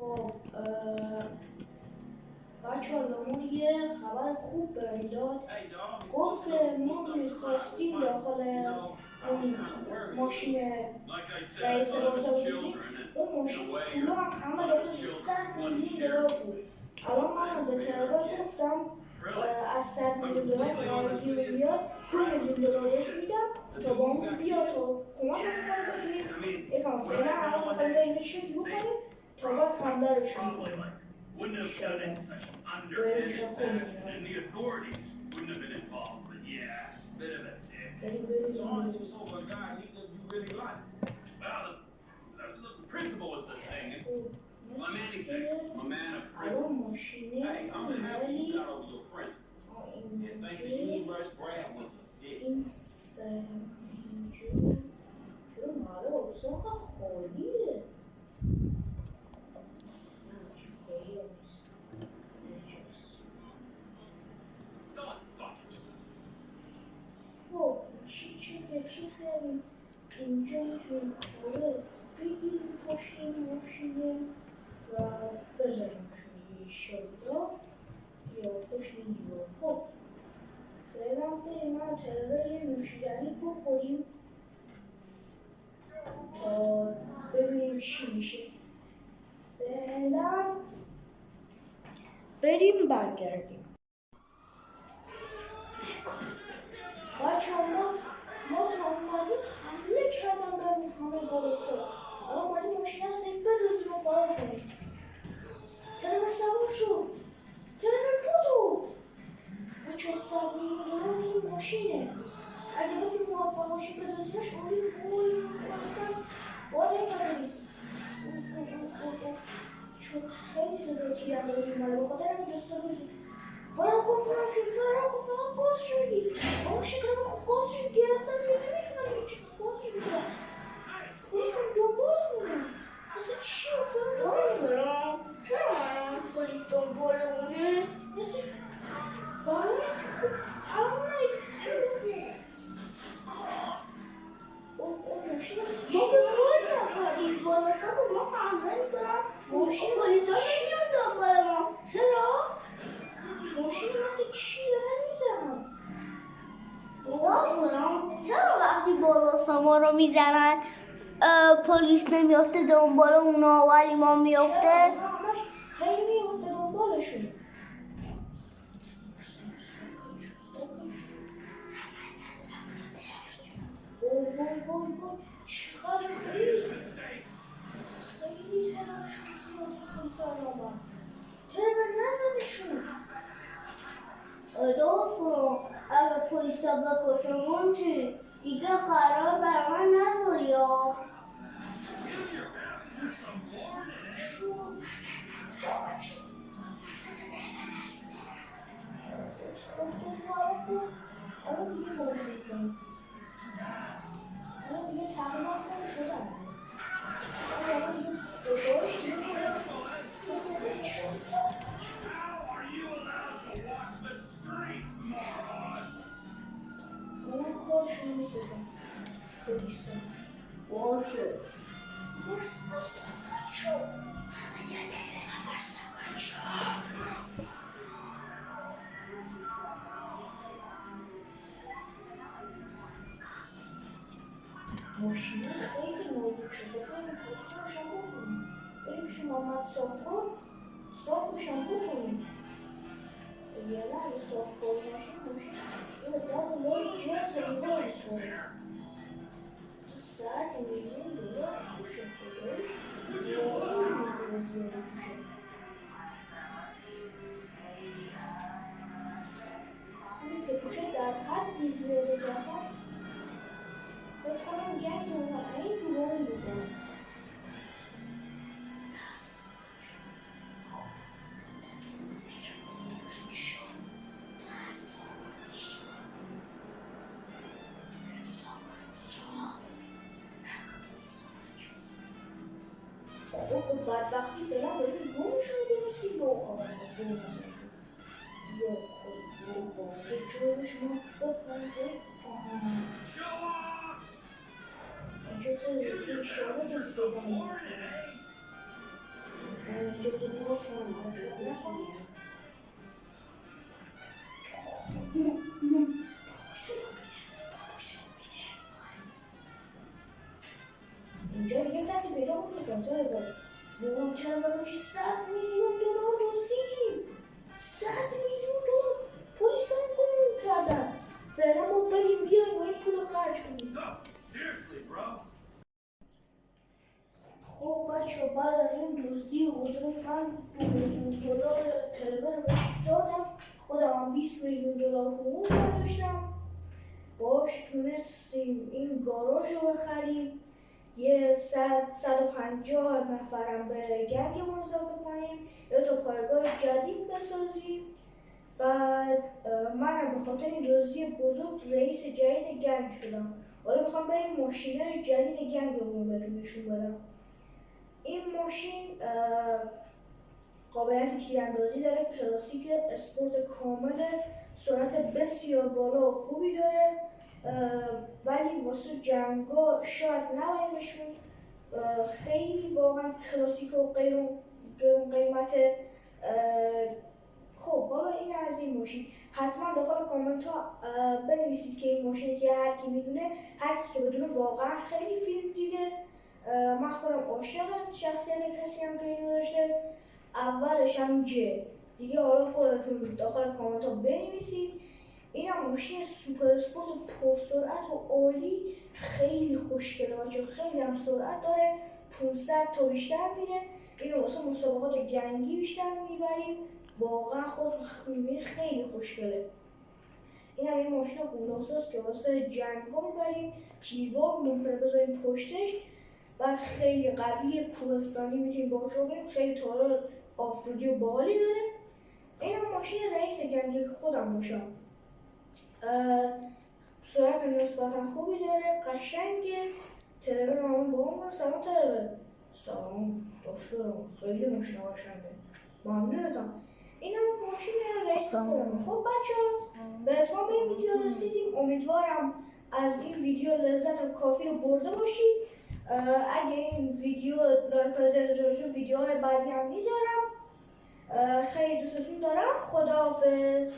خب بچه ها لامون یه خبر خوب بهم داد. گفت که ما میخواستیم داخل اون ماشین رئیس بازرگانی اون ماشین پولا همه داخلش 100 میلیون دلار بود. الان من به طلبه گفتم از 100 میلیون دلار قرضی بیاد 2 میلیون دلار بهش میدم تا با اون بیاد تا کمک کنه بتونیم یکم فعلا الان میخوایم بریم چکی بکنیم تا بعد حمله رو شروع کنیم. Wouldn't have done it in such an underhanded fashion, and the authorities wouldn't have been involved. But yeah, bit of a dick. So all this was over a guy you really like. Well, the principal was the thing. I'm a man of principle. Hey, I'm happy you got over your principle. And think the universe Brad was a dick. چرا ماله اتاق خالیه؟ خب چی کردیم اینجا میتونیم خاله بگیریم پشت این ماشینه و بزنیمشون یه شادا یا پشت این دیوار. خب فعلا بریم من طلبه یه نوشیدنی بخوریم تا ببینیم چی میشه. فعلا بریم برگردیم. بچه ما تا اومدیم حمله کردن به اون همه بالاسا. الان اومدیم ماشین هست یک بدوزیم و فرار کنیم. طلبه سوار شد. طلبه بودو. بچه 100 میلیون دلار این ماشینه. اگه بتونیم موفق باشیم بدوزیمش کنیم بوی کنستن باید کنیم. چون خیلی صداتی هم بازی اومده بخاطر همین دوستا بزنیم. فرار کن فقط گاز شدی. آقا شکرم خوب گاز شد گرفتم نمیتونم هیچی گاز شد پلیس هم دنبالمونه. مثل چی افتادم؟ چرا پلیس دنبالمونه؟ مثل بله الان نگه اون ماشین ما به پول نکنیم بالا سر ما حمله میکنم ماشین پلیس ها نمیان دنبال ما. چرا؟ ماشین مثل چی دارن میزنن؟ چرا وقتی بالا ما رو میزنن پلیس نمیافته دنبال اونا ولی ما میافته؟ همش هی میافته دنبالشون. وای چقدر خیلی تعدادشون زیاده پلیسا آمدن. طلبه نزنشون. داشت کنم اگه پلیس ها بکشمون چی؟ دیگه قرار برای من نداری یا؟ الان دیگه باشید کنیم. الان دیگه تقریبا کن شدن. الان دیگه خداش میکنه ستاره چوست. How are you allowed to walk the street, moron? الان کارشون میسازم. پلیسا. باشه. ماشین خیلی نازک شده. بریم فستانش هم بکنیم. بریم پیش محمد صافش هم بکنیم. یه نه صاف کنیم ماشین یه در لای جرس میدار کنیم. تو 100 میلیون دلار توشه خدایش واقعا میتونه زیاده توشه. اونی که توشه در حدی زیاده که اصلا فکر کنم گنگ اونا این جورایی بکنم. خب بدبختی فعلا داریم گمشون درست که یا آقا خواسته نمیزن یا خود با جورش ما بپنده اینجا تا این شابه دست بدن اجازه بود کنم نکنیم. اینجا دیگه کسی پیدا کنه زمان چرا براش 100 میلیون دلار دزدیدیم. 100 میلیون دلار پلیس های پول کردن. فعلا ما بریم بیایم و این پول رو خرج کنیم. خب بچه بعد از این دزدی بزرگ من 2 میلیون دلار تلبر رو بهش دادم. خودم هم 20 میلیون دلار حقوق برداشتم. باش تونستیم این گاراژ رو بخریم. یه 150 نفرم به گنگمون اضافه کنیم. یا تا پایگاه جدید بسازیم. بعد منم به خاطر این دزدی بزرگ رئیس جدید گنگ شدم. حالا میخوام بریم ماشینای جدید گنگمون رو بهتون بدم. این ماشین قابلیت تیراندازی داره، کلاسیک، اسپورت کامل، سرعت بسیار بالا و خوبی داره، ولی واسه جنگا شاید نبایمشون. خیلی واقعا کلاسیک و غیر قیمته. خب حالا این از این ماشین. حتما داخل کامنت ها بنویسید که این ماشینی که هر کی میدونه، هر کی که بدونه واقعا خیلی فیلم دیده. من خودم عاشق شخصیت کسی هم که اینو داشته. اولش هم دیگه حالا خودتون داخل کامنت ها بنویسید. این هم ماشین سوپر اسپورت پرسرعت و عالی، خیلی خوشگله بچه، خیلی هم سرعت داره، 500 تا بیشتر میره. اینو واسه مسابقات گنگی بیشتر میبریم. واقعا خود میبینی خیلی خوشگله. این هم این ماشین قولاساست که واسه جنگا میبریم. تیربار ممکنه بذاریم پشتش. بعد خیلی قویه، کوهستانی میتونیم باهاش رو بریم. خیلی تارا آفرودی و باحالی داره. این هم ماشین رئیس گنگی خودم باشم. سرعت نسبتا خوبی داره، قشنگه. تلبر همون با اون سلام تلبر. سلام داشتم، خیلی ماشین قشنگه، ممنونتم. این هم ماشین رئیس خودم. خب بچه به اتمام این ویدیو رسیدیم. امیدوارم از این ویدیو لذت کافی رو برده باشید. اگه این ویدیو لایک ویدیوهای بعدی هم میذارم. خیلی دوستتون دارم. خداحافظ.